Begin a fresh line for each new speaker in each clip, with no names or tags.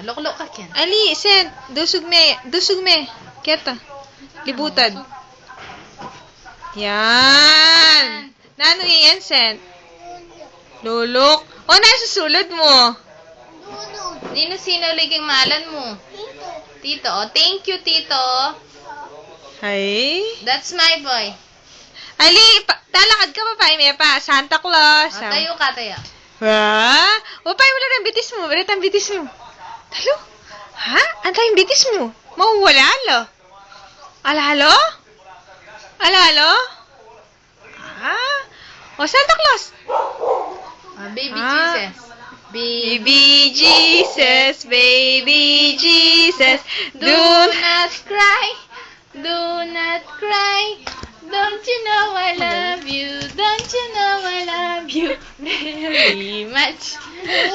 Loklok ka, Ken.
Ali, sent. Dusog me. Keta. Libutan. Yan. Nano yan, sent? Lulok. O, nasusulod mo.
Sino liging malan mo? Tito. Oh, thank you, Tito.
Hay.
That's my boy.
Ali, talakad ka pa may pa. Santa Claus.
Oh, tayo ka, tayo.
Ha? O, wala ng bitis mo. Wala ng bitis mo. Talo? Ha? Antay yung bitis mo. Mawawala, alo. Alalo? Alalo? Ah? O, Santa Claus.
Baby Jesus.
Baby Jesus, baby Jesus,
Do not cry. Do not cry. Don't you know I love you? Don't you know I love you very much?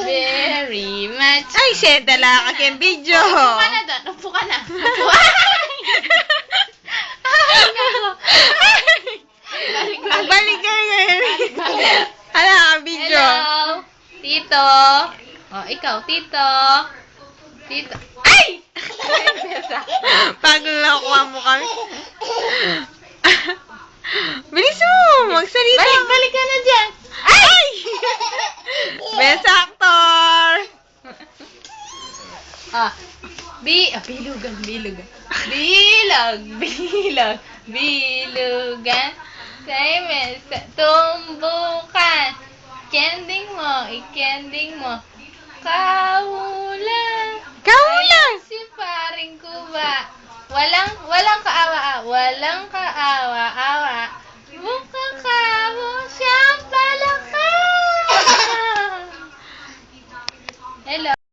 Very much.
Ay, set, dala ka kayong video.
Upo ka na doon. Upo ka na. Upo ka.
Balik ka ngayon. Hala ka, video.
Hello. Tito. Oh, ikaw, Tito. Tito. Ay!
Pag nakuha mo kami. Bilis mo! Magsalita!
Balik ka na dyan!
Ay! Best actor!
Bilugan. Bilugan. Simon, tumbukan. Ikending mo. Kaulang. Si paring kuba. Walang kaawa-awa. Mukhang kamo siyang palaka. Hello.